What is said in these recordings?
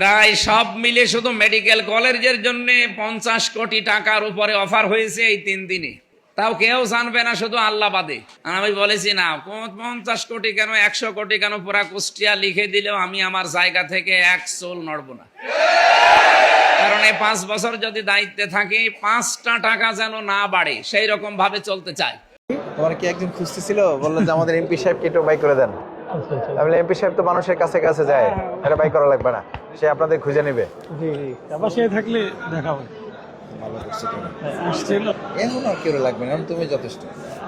প্রায় সব মিলে শুধু মেডিকেল কলেজের জন্য 50 কোটি টাকার উপরে অফার হয়েছে এই 3 দিনে। তাও কেউ জানবে না, শুধু আল্লাহ বাদে। আমি বলেছি না 50 কোটি কেন, 100 কোটি কেন, পুরা কুষ্টিয়া লিখে দিলেও আমি আমার জায়গা থেকে এক চুল নড়ব না। কারণ এই 5 বছর যদি দায়িত্বে থাকি, 5টা টাকা যেন না বাড়ে, সেই রকম ভাবে চলতে চাই। তোমার কি একজন খুঁজতেছিল, বললো যে আমাদের এমপি সাহেবকে একটু বাই করে দেন। তাহলে এমপি সাহেব তো মানুষের কাছে কাছে যায়, এটা বাই করা লাগবে না, সে আপনাদের খুঁজে নেবে। জি জি, আবার সে থাকলে দেখা হবে। ভালো করছে তুমি। আসছিল এখন আর কেউ লাগবে না, তুমি যথেষ্ট।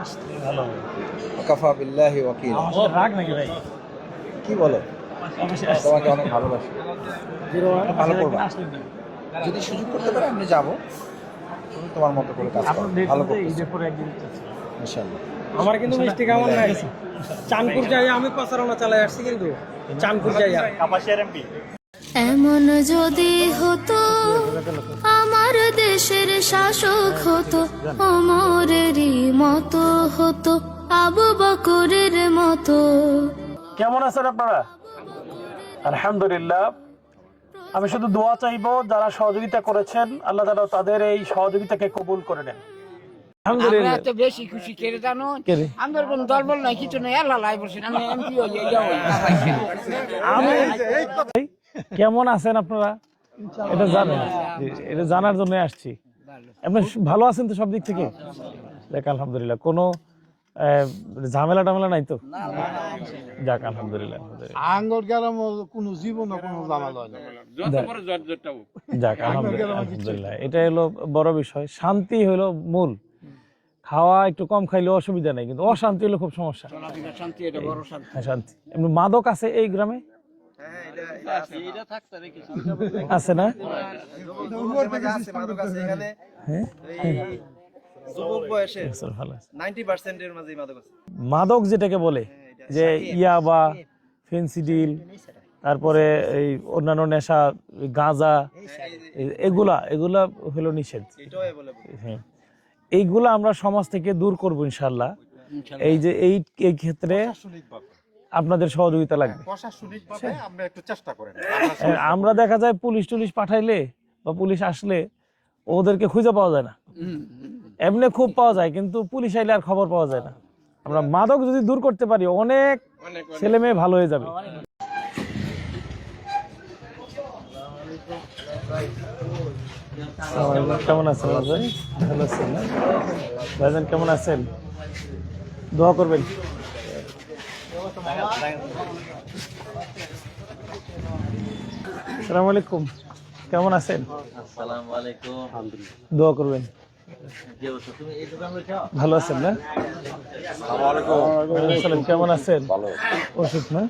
আসলে ভালো হবে। কাফা বিল্লাহি ওয়াকিল। আমার সাথে রাগ নাকি ভাই? কি বলো, অবশ্যই আসছে। তোমাকে অনেক ভালোবাসি। ভালো করবা। আসলে না। যদি সুযোগ করতে পারে আমি যাবো, তুমি তোমার মতো করে কাজ করো, আপনার ডেট ভালো অনুযায়ী করতেছো ঈদের পরে একদিন যাচ্ছি। ইনশাআল্লাহ। আমার কিন্তু মিষ্টি কেমন নাই, চাঁদপুর যাই আমি প্রচারণা চালাই আসছি, কিন্তু চাঁদপুর যাই কাপাসিয়ার এমপি। এমন যদি হতো আমার দেশের শাসক হতো, ওমরেরই মতো হতো, আবু বকরের মতো। কেমন আছেন আপনারা? আলহামদুলিল্লাহ। আমি শুধু দোয়া চাইবো, যারা সহযোগিতা করেছেন আল্লাহ তাআলা তাদের এই সহযোগিতাকে কবুল করে নেন। আলহামদুলিল্লাহ। আমরা তো বেশি খুশি করে জানো, কে রে? আমাদের কোন দলবল নাই, কিছু নাই, আল্লাহ লাই বলছেন আমি এমপি হই, এইটা হই। আমি কেমন আছেন আপনারা এটা জানেন, এটা জানার জন্য আসছি। আপনি ভালো আছেন তো সব দিক থেকে? দেখ আলহামদুলিল্লাহ, কোনো ঝামেলা টামেলা নাই তো? যাক আলহামদুলিল্লাহ। আঙ্গর গেলাম কোনো জীবন কোনো জামাল হয় না। যাক আলহামদুলিল্লাহ, এটা হলো বড় বিষয়। শান্তি হলো মূল। খাওয়া একটু কম খাইলে অসুবিধা নাই, কিন্তু অশান্তি হলো খুব সমস্যা। হ্যাঁ, শান্তি। এমনি মাদক আছে এই গ্রামে? আছে না? হ্যাঁ, মাদক যেটাকে বলে যে ইয়াবা, ফেন্সিডিল, তারপরে এই অন্যান্য নেশা, গাঁজা, এগুলা হলো নিষেধ। হ্যাঁ, এইগুলা আমরা সমাজ থেকে দূর করব ইনশাল্লাহ। এই যে এই ক্ষেত্রে আপনাদের সহযোগিতা লাগবে। আমরা দেখা যায় পুলিশ টুলিশ পাঠাইলে বা পুলিশ আসলে ওদেরকে খুঁজে পাওয়া যায় না। এমনি খুব পাওয়া যায়, কিন্তু পুলিশ আইলে আর খবর পাওয়া যায় না। আমরা মাদক যদি দূর করতে পারি, অনেক ছেলে মেয়ে ভালো হয়ে যাবে। কেমন আছেন ভাই? ভালো আছেন না ভাইজান? কেমন আছেন? দোয়া করবেন। আসসালামু আলাইকুম, কেমন আছেন? আসসালামু আলাইকুম। দোয়া করবেন। ভালো আছেন না? কেমন আছেন? অসুখ না?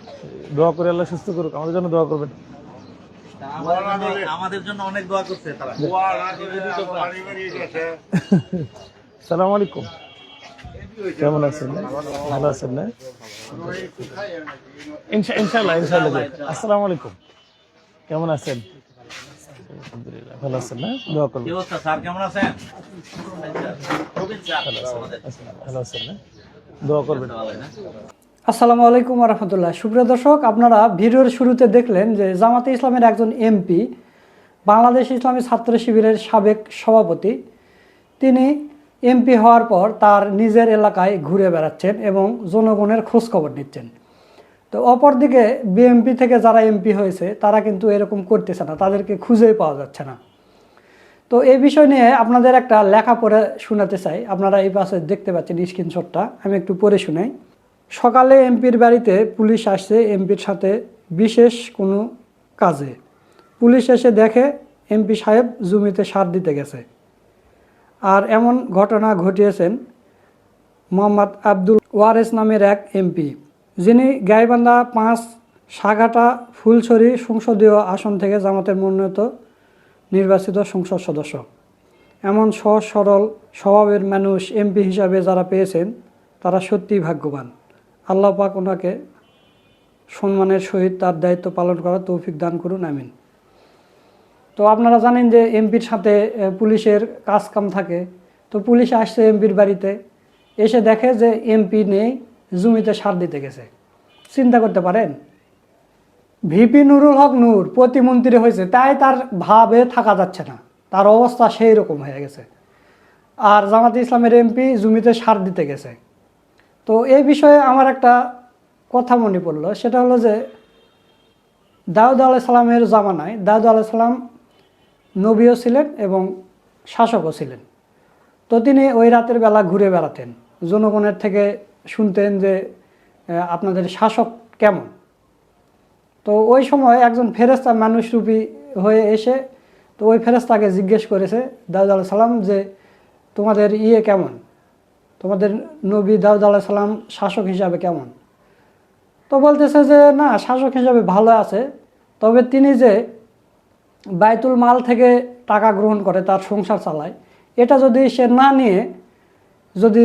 দোয়া করে আল্লাহ সুস্থ করুক, আমাদের জন্য দোয়া করবেন। আমাদের জন্য অনেক দোয়া করছে তারা। আসসালামু আলাইকুম, কেমন আছেন? ভালো আছেন না? ইনশাআল্লাহ। আসসালামু আলাইকুম, কেমন আছেন? আলহামদুলিল্লাহ, ভালো আছেন না? দোয়া করবেন। কি অবস্থা স্যার, কেমন আছেন? ভালো আছেন না? দোয়া করবেন। আসসালামু আলাইকুম রহমতুল্লাহ। সুপ্রিয় দর্শক, আপনারা ভিডিওর শুরুতে দেখলেন যে জামাতে ইসলামের একজন এমপি, বাংলাদেশ ইসলামী ছাত্র শিবিরের সাবেক সভাপতি, তিনি এমপি হওয়ার পর তার নিজের এলাকায় ঘুরে বেড়াচ্ছেন এবং জনগণের খোঁজখবর নিচ্ছেন। তো অপরদিকে বিএমপি থেকে যারা এমপি হয়েছে তারা কিন্তু এরকম করতেছে না, তাদেরকে খুঁজেই পাওয়া যাচ্ছে না। তো এই বিষয় নিয়ে আপনাদের একটা লেখা পড়ে শোনাতে চাই। আপনারা এই পাশে দেখতে পাচ্ছেন স্ক্রিনশটটা, আমি একটু পড়ে শোনাই। সকালে এমপির বাড়িতে পুলিশ আসছে এমপির সাথে বিশেষ কোনো কাজে। পুলিশ এসে দেখে এমপি সাহেব জমিতে সার দিতে গেছে। আর এমন ঘটনা ঘটিয়েছেন মোহাম্মদ আব্দুল ওয়ারেস নামের এক এমপি, যিনি গাইবান্ধা 5 সাঘাটা ফুলছড়ি সংসদীয় আসন থেকে জামাতের মনোনীত নির্বাচিত সংসদ সদস্য। এমন সহজ সরল স্বভাবের মানুষ এমপি হিসাবে যারা পেয়েছেন তারা সত্যিই ভাগ্যবান। আল্লাহ পাক ওনাকে সম্মানের সহিত তার দায়িত্ব পালন করার তৌফিক দান করুন, আমিন। তো আপনারা জানেন যে এমপির সাথে পুলিশের কাজ কাম থাকে। তো পুলিশ আসছে এমপির বাড়িতে, এসে দেখে যে এমপি নেই, জমিতে সার দিতে গেছে। চিন্তা করতে পারেন, ভিপি নুরুল হক নূর প্রতিমন্ত্রী হয়েছে, তাই তার ভাবে থাকা যাচ্ছে না, তার অবস্থা সেই রকম হয়ে গেছে। আর জামাতে ইসলামের এমপি জমিতে সার দিতে গেছে। তো এই বিষয়ে আমার একটা কথা মনে পড়লো, সেটা হলো যে দাউদ আলাইহিস সালামের জামানায় দাউদ আলাইহিস সালাম নবীও ছিলেন এবং শাসকও ছিলেন। তো তিনি ওই রাতের বেলা ঘুরে বেড়াতেন, জনগণের থেকে শুনতেন যে আপনাদের শাসক কেমন। তো ওই সময় একজন ফেরেশতা মানুষরূপী হয়ে এসে তো ওই ফেরেশতাকে জিজ্ঞেস করেছে দাউদ আলাইহিস সালাম যে তোমাদের কেমন, তোমাদের নবী দাউদ আলাইহিস সালাম শাসক হিসাবে কেমন। তো বলতেছে যে না, শাসক হিসাবে ভালো আছে, তবে তিনি যে বাইতুল মাল থেকে টাকা গ্রহণ করে তার সংসার চালায়, এটা যদি সে না নিয়ে যদি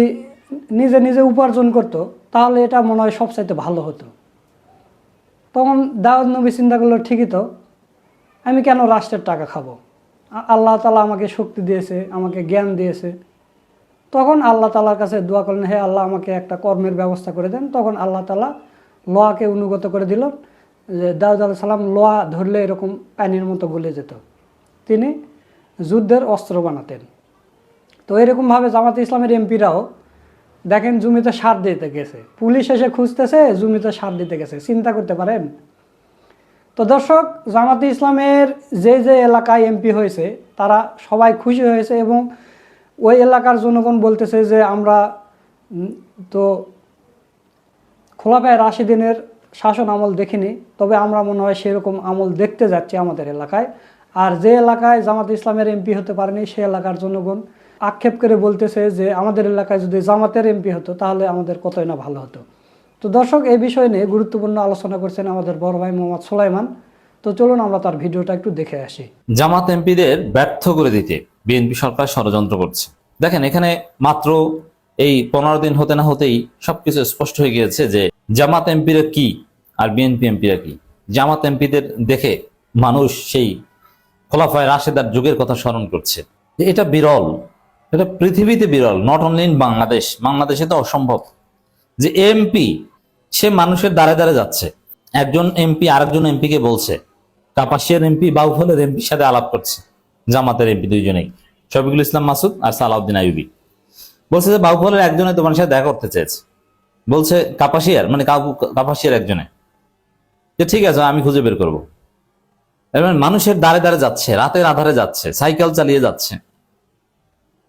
নিজে নিজে উপার্জন করত তাহলে এটা মনে হয় সবচাইতে ভালো হতো। তখন দাউদ নবী চিন্তা করলো, ঠিকই তো, আমি কেন রাষ্ট্রের টাকা খাবো, আল্লাহ তাআলা আমাকে শক্তি দিয়েছে, আমাকে জ্ঞান দিয়েছে। তখন আল্লাহ তাআলার কাছে দোয়া করলেন, হে আল্লাহ আমাকে একটা কর্মের ব্যবস্থা করে দেন। তখন আল্লাহ তাআলা লোহাকে অনুগত করে দিল, যে দাউদ আলাইহিস সালাম লোহা ধরলে এরকম পানির মতো গলে যেত, তিনি যুদ্ধের অস্ত্র বানাতেন। তো এরকমভাবে জামাতে ইসলামের এমপিরাও দেখেন জমিতে সার দিতে গেছে, পুলিশ এসে খুঁজতেছে, জমিতে সার দিতে গেছে, চিন্তা করতে পারেন। তো দর্শক, জামাতে ইসলামের যে যে এলাকায় এমপি হয়েছে তারা সবাই খুশি হয়েছে এবং ওই এলাকার জনগণ বলতেছে যে আমরা তো খোলাফায়ে রাশিদিনের শাসন আমল দেখিনি, তবে আমরা মনে হয় সেরকম আমল দেখতে যাচ্ছি আমাদের এলাকায়। আর যে এলাকায় জামাতে ইসলামের এমপি হতে পারেনি সে এলাকার জনগণ আক্ষেপ করে বলতেছে যে আমাদের এলাকায় যদি জামাতের এমপি হতো তাহলে আমাদের কতই না ভালো হতো। তো দর্শক, এই বিষয় নিয়ে গুরুত্বপূর্ণ আলোচনা করছেন আমাদের বড় ভাই মোহাম্মদ সুলাইমান। তো চলুন আমরা তার ভিডিওটা একটু দেখে আসি। জামাত এমপিদের ব্যর্থ করে দিতে বিএনপি সরকার ষড়যন্ত্র করছে। দেখেন, এখানে মাত্র এই 15 দিন হতে না হতেই সবকিছু স্পষ্ট হয়ে গিয়েছে যে জামাত এমপিরা কি আর বিএনপি এমপিরা কি। জামাত এমপিদের দেখে মানুষ সেই খোলাফায়ে রাশেদার যুগের কথা স্মরণ করছে। এটা বিরল, এটা পৃথিবীতে বিরল, নট অনলি ইন বাংলাদেশ। বাংলাদেশে তো অসম্ভব যে এমপি সে মানুষের দ্বারে দ্বারে যাচ্ছে। একজন এমপি আরেকজন এমপিকে বলছে, কাপাসিয়ার এমপি বাউফলের এমপির সাথে আলাপ করছে, জামাতের এমপি দুইজনেই, শফিকুল ইসলাম মাসুদ আর সালাউদ্দিন আইয়ুবী, বলছে যে বাউফলের একজনে তোমার সাথে দেখা করতে চেয়েছে। বলছে কাপাসিয়ার মানে কাপাসিয়ার একজনে, যে ঠিক আছে আমি খুঁজে বের করবো। মানুষের দ্বারে দ্বারে যাচ্ছে, রাতের আধারে যাচ্ছে, সাইকেল চালিয়ে যাচ্ছে,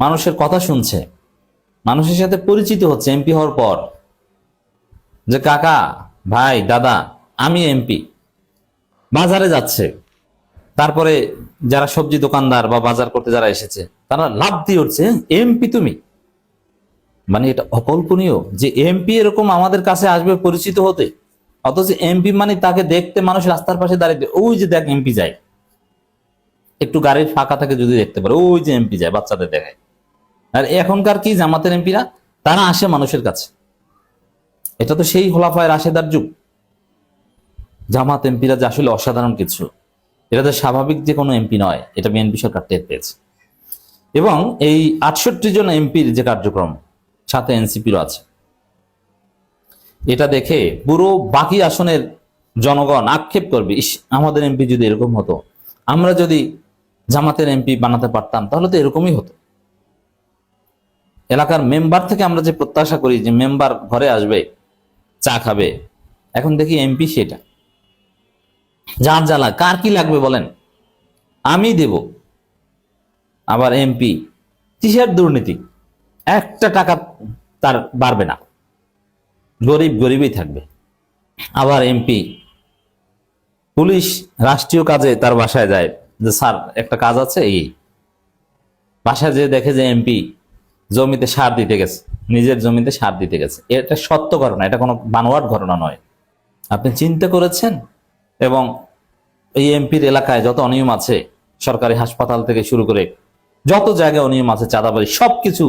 মানুষের কথা শুনছে, মানুষের সাথে পরিচিত হচ্ছে এমপি হওয়ার পর, যে কাকা ভাই দাদা আমি এমপি। বাজারে যাচ্ছে, তারপরে যারা সবজি দোকানদার বা বাজার করতে যারা এসেছে তারা লাভ দিয়ে উঠছে, এমপি তুমি। মানে এটা অকল্পনীয় যে এমপি এরকম আমাদের কাছে আসবে পরিচিত হতে, অথচ এমপি মানে তাকে দেখতে মানুষ রাস্তার পাশে দাঁড়িয়ে, ওই যে দেখ এমপি যায়, একটু গাড়ির ফাঁকা থাকে যদি দেখতে পারে ওই যে এমপি যায়, বাচ্চাদের দেখায়। আর এখনকার কি জামাতের এমপিরা তারা আসে মানুষের কাছে। এটা তো সেই খোলাফায়ে রাশেদার যুগ। জামাত এমপিরা যে আসলে অসাধারণ কিছু, এটা তো স্বাভাবিক যে কোনো এমপি নয়, এটা বিএনপি সরকার টের পেয়েছে। এবং এই 68 জন এমপির যে কার্যক্রম, সাথে এনসিপিরও আছে, এটা দেখে পুরো বাকি আসনের জনগণ আক্ষেপ করবে, ইস আমাদের এমপি যদি এরকম হতো, আমরা যদি জামাতের এমপি বানাতে পারতাম তাহলে তো এরকমই হতো। এলাকার মেম্বার থেকে আমরা যে প্রত্যাশা করি যে মেম্বার ঘরে আসবে চা খাবে, এখন দেখি এমপি সেটা। যার জ্বালা, কার কি লাগবে বলেন, আমি দেব। আবার এমপি কিসের দুর্নীতি, একটা টাকা তার বাড়বে না, গরিব গরিবই থাকবে। আবার এমপি পুলিশ রাষ্ট্রীয় কাজে তার বাসায় যায়, যে স্যার একটা কাজ আছে, এই বাসায় যে দেখে যে এমপি জমিতে সার দিতে গেছে, নিজের জমিতে সার দিতে গেছে। এটা সত্য ঘটনা, এটা কোনো বানোয়াট ঘটনা নয়। আপনি চিন্তা করেছেন? এবং এই এমপির এলাকায় যত অনিয়ম আছে, সরকারি হাসপাতাল থেকে শুরু করে যত জায়গায় অনিয়ম আছে, চাঁদাবাজি, সবকিছু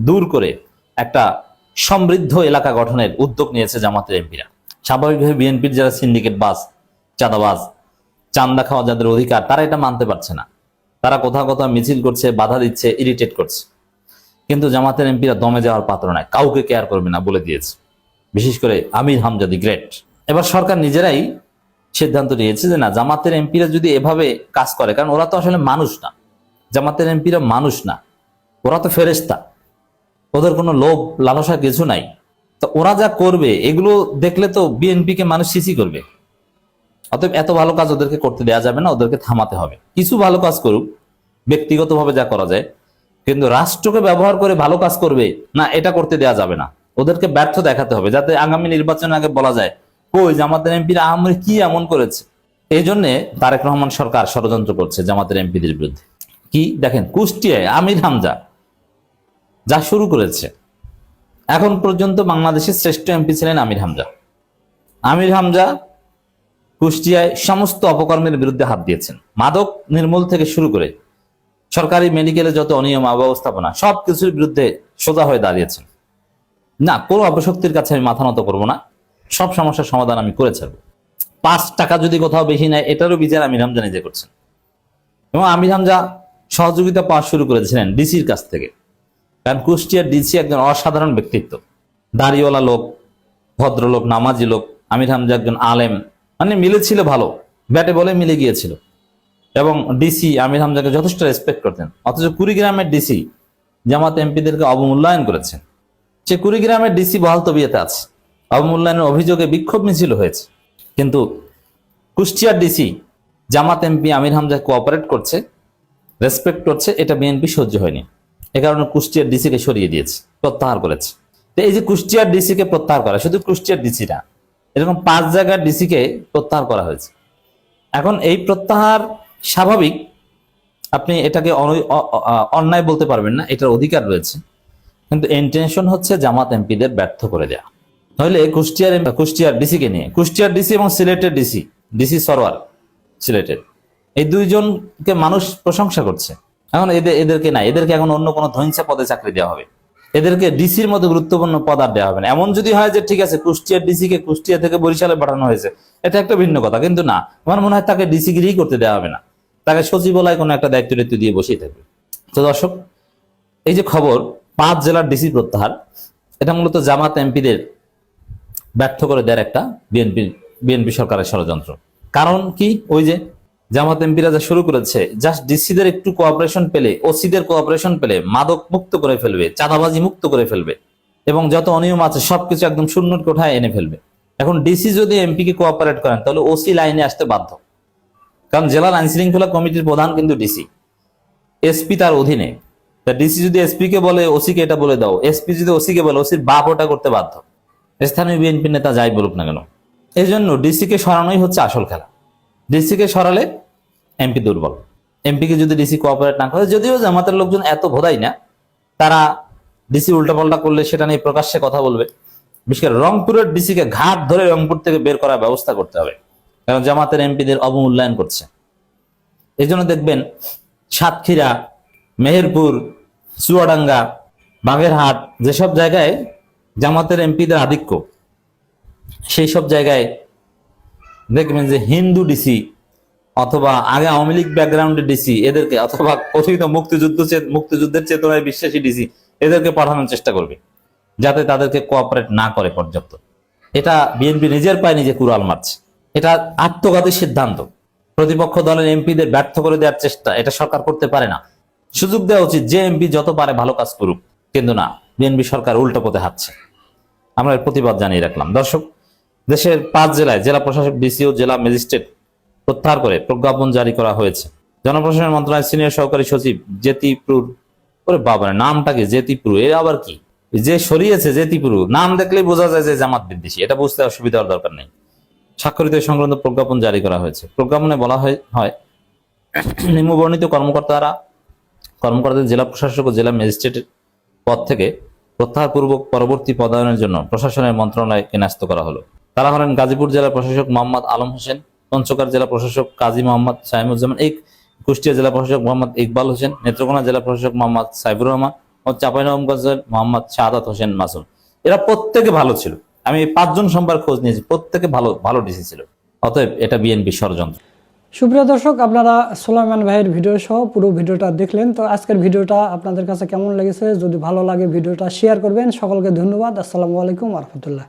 দূর করে একটা সমৃদ্ধ এলাকা গঠনের উদ্যোগ নিয়েছে জামাতের এমপিরা। স্বাভাবিকভাবে বিএনপির যারা সিন্ডিকেট বাস, চাঁদাবাজ, চান্দা খাওয়া যাদের অধিকার, তারা এটা মানতে পারছে না। তারা কোথাও কোথাও মিছিল করছে, বাধা দিচ্ছে, ইরিটেট করছে। কিন্তু জামাতের এমপিরা দমে যাওয়ার পাত্র নয়, কাউকে কেয়ার করবে না বলে দিয়েছে, বিশেষ করে আমির হামজা দি গ্রেট। এবার সরকার নিজেরাই সিদ্ধান্ত নিয়েছে যে না, জামাতের এমপিরা যদি এভাবে কাজ করে, কারণ ওরা তো আসলে মানুষ না, জামাতের এমপিরা মানুষ না, ওরা তো ফেরেশতা, ওদের কোনো লোভ লালসা কিছু নাই। তো ওরা যা করবে এগুলো দেখলে তো বিএনপিকে মানুষ সিসি করবে। অতএব এত ভালো কাজ ওদেরকে করতে দেওয়া যাবে না, ওদেরকে থামাতে হবে। কিছু ভালো কাজ করুক ব্যক্তিগতভাবে যা করা যায়, কিন্তু রাষ্ট্রকে ব্যবহার করে ভালো কাজ করবে না, এটা করতে দেওয়া যাবে না। ওদেরকে ব্যর্থ দেখাতে হবে, যাতে আগামী নির্বাচনের আগে বলা যায় কই জামাতের এমপিরা আহামরি কি এমন করেছে। এই জন্য তারেক রহমান সরকার ষড়যন্ত্র করছে জামাতের এমপিদের বিরুদ্ধে। কি দেখেন, কুষ্টিয়ায় আমির হামজা যা শুরু করেছে, এখন পর্যন্ত বাংলাদেশের শ্রেষ্ঠ এমপি ছিলেন আমির হামজা। আমির হামজা কুষ্টিয়ায় সমস্ত অপকর্মের বিরুদ্ধে হাত দিয়েছেন, মাদক নির্মূল থেকে শুরু করে সরকারি মেডিকেলে যত অনিয়ম অব্যবস্থাপনা সবকিছুর বিরুদ্ধে সোজা হয়ে দাঁড়িয়েছেন। না, কোনো অপশক্তির কাছে আমি মাথা নত করবো না, সব সমস্যার সমাধান আমি করে ছাড়বো। 5 টাকা যদি কোথাও বেশি নেয় এটারও বিচার আমির হামজা নিজে করছেন। এবং আমির হামজা সহযোগিতা পাওয়া শুরু করেছিলেন ডিসির কাছ থেকে, কারণ কুষ্টিয়ার ডিসি একজন অসাধারণ ব্যক্তিত্ব, দাড়িওয়ালা লোক, ভদ্রলোক, নামাজি লোক। আমির হামজা একজন আলেম, মানে মিলেছিল ভালো, ব্যাটে বলে মিলে গিয়েছিল। এবং ডিসি আমির হামজাকে যথেষ্ট রেসপেক্ট করতেন। অথচ কুড়িগ্রামের ডিসি জামাত এমপিদেরকে অবমূল্যায়ন করেছেন। সে কুড়িগ্রামের ডিসি বহাল তবিয়তে আছে, অবমূল্যায়নের অভিযোগে বিক্ষোভ মিছিল হয়েছে, কিন্তু কুষ্টিয়ার ডিসি জামাত এমপি আমির হামজা কোঅপারেট করছে, রেসপেক্ট করছে, এটা বিএনপি সহ্য হয়নি। এ কারণে কুষ্টিয়ার ডিসিকে সরিয়ে দিয়েছে, প্রত্যাহার করেছে। তো এই যে কুষ্টিয়ার ডিসিকে প্রত্যাহার করা, শুধু কুষ্টিয়ার ডিসি না, এরকম 5 জায়গার ডিসিকে প্রত্যাহার করা হয়েছে। এখন এই প্রত্যাহার স্বাভাবিক, আপনি এটাকে অন্যায় বলতে পারবেন না, এটার অধিকার রয়েছে, কিন্তু ইন্টেনশন হচ্ছে জামাত এমপিদের ব্যর্থ করে দেয়া। নইলে কুষ্টিয়ার ডিসিকে নিয়ে, কুষ্টিয়ার ডিসি এবং সিলেটের ডিসি সরোয়ার সিলেটের, এই দুইজনকে মানুষ প্রশংসা করছে। এখন এদেরকে না, এদেরকে এখন অন্য কোনো ধৈর্যা পদে চাকরি দেওয়া হবে, এদেরকে ডিসির মতো গুরুত্বপূর্ণ পদ আর দেওয়া হবে না। এমন যদি হয় যে ঠিক আছে কুষ্টিয়ার ডিসিকে কুষ্টিয়া থেকে বরিশালে পাঠানো হয়েছে, এটা একটা ভিন্ন কথা, কিন্তু না, আমার মনে হয় তাকে ডিসিগিরি করতে দেওয়া হবে না, তাকে সচিবালয় কোনো একটা দায়িত্ব দিয়ে বসেই থাকবে। তো দর্শক, এই যে খবর 5 জেলার ডিসি প্রত্যাহার, এটা মূলত জামাত এমপিদের ব্যর্থ করে দেওয়ার একটা বিএনপি সরকারের ষড়যন্ত্র। কারণ কি, ওই যে জামাত এমপিরা যা শুরু করেছে, জাস্ট ডিসিদের একটু কোঅপারেশন পেলে, ওসিদের কোঅপারেশন পেলে মাদক মুক্ত করে ফেলবে, চাঁদাবাজি মুক্ত করে ফেলবে, এবং যত অনিয়ম আছে সবকিছু একদম শূন্যর কোঠায় এনে ফেলবে। এখন ডিসি যদি এমপি কে কোঅপারেট করেন তাহলে ওসি লাইনে আসতে বাধ্য, কারণ জেলার আইন শৃঙ্খলা কমিটির প্রধান কিন্তু ডিসি, এসপি তার অধীনে। তা ডিসি যদি এসপি কে বলে ওসি কে এটা বলে দাও, এসপি যদি ওসি কে বলে ওসির বাপ ওটা করতে বাধ্য, স্থানীয় বিএনপি নেতা যাই বলুক না কেন। এই জন্য ডিসি কে সরানোই হচ্ছে আসল খেলা। ডিসি কে সরালে এমপি দুর্বল, এমপি কে যদি ডিসি কোঅপারেট না করে, যদিও জামাতের লোকজন এত ভোদাই না, তারা ডিসি উল্টাপাল্টা করলে সেটা নিয়ে প্রকাশ্যে কথা বলবে। বিশেষ করে রংপুরের ডিসি কে ঘাট ধরে রংপুর থেকে বের করার ব্যবস্থা করতে হবে, কারণ জামাতের এমপিদের অবমূল্যায়ন করছে। এই জন্য দেখবেন সাতক্ষীরা, মেহেরপুর, চুয়াডাঙ্গা, বাগেরহাট, যেসব জায়গায় জামাতের এমপিদের আধিক্য, সেই সব জায়গায় দেখবেন যে হিন্দু ডিসি অথবা আগে আওয়ামী লীগ ব্যাকগ্রাউন্ডের ডিসি এদেরকে, অথবা কথিত মুক্তিযুদ্ধের চেতনায় বিশ্বাসী ডিসি এদেরকে পাঠানোর চেষ্টা করবে, যাতে তাদেরকে কোঅপারেট না করে পর্যাপ্ত। এটা বিএনপি নিজের পায়ে নিজে কুড়াল মারছে, এটা আত্মঘাতী সিদ্ধান্ত। প্রতিপক্ষ দলের এমপিদের ব্যর্থ করে দেওয়ার চেষ্টা এটা সরকার করতে পারে না। সুযোগ দেওয়া উচিত, যে এমপি যত পারে ভালো কাজ করুক, কিন্তু না, বিএনপি সরকার উল্টো পথে হাঁটছে। আমরা এর প্রতিবাদ জানিয়ে রাখলাম। দর্শক, দেশের 5 জেলায় জেলা প্রশাসক, ডিসি ও জেলা ম্যাজিস্ট্রেট প্রত্যাহার করে প্রজ্ঞাপন জারি করা হয়েছে। জনপ্রশাসন মন্ত্রণালয়ের সিনিয়র সহকারী সচিব জ্যোতিপুর, ওরে বাবা, নামটা কি জ্যোতিপুর, এর আবার কি, যে সরিয়েছে জ্যোতিপুর, নাম দেখলেই বোঝা যায় যে জামাত বিদ্বেষী, এটা বুঝতে অসুবিধার দরকার নেই। স্বাক্ষরিত সংক্রান্ত প্রজ্ঞাপন জারি করা হয়েছে। প্রজ্ঞাপনে বলা হয় নিম্নবর্ণিত কর্মকর্তাদের জেলা প্রশাসক ও জেলা ম্যাজিস্ট্রেটের পদ থেকে প্রত্যাহারপূর্বক পরবর্তী পদায়নের জন্য প্রশাসনের মন্ত্রণালয়কে ন্যস্ত করা হলো। তারা হলেন গাজীপুর জেলা প্রশাসক মোহাম্মদ আলম হোসেন, পঞ্চগড় জেলা প্রশাসক কাজী মোহাম্মদ সাইমুজ্জামান, কুষ্টিয়া জেলা প্রশাসক মোহাম্মদ ইকবাল হোসেন, নেত্রকোনা জেলা প্রশাসক মোহাম্মদ সাইফুর রহমান ও চাঁপাইনবাবগঞ্জের মোহাম্মদ শাহাদাত হোসেন মাসুম। এরা প্রত্যেকে ভালো ছিল, আমি 5 জন সোমবার খোঁজ নিয়েছি, প্রত্যেকে ভালো ডিসি ছিল। অতএব এটা বিএনপি ষড়যন্ত্র। সুপ্রিয় দর্শক, আপনারা সোলাইমান ভাইয়ের ভিডিও সহ পুরো ভিডিওটা দেখলেন। তো আজকের ভিডিওটা আপনাদের কাছে কেমন লেগেছে? যদি ভালো লাগে ভিডিওটা শেয়ার করবেন। সকলকে ধন্যবাদ। আসসালামু আলাইকুম ওয়া রাহমাতুল্লাহ।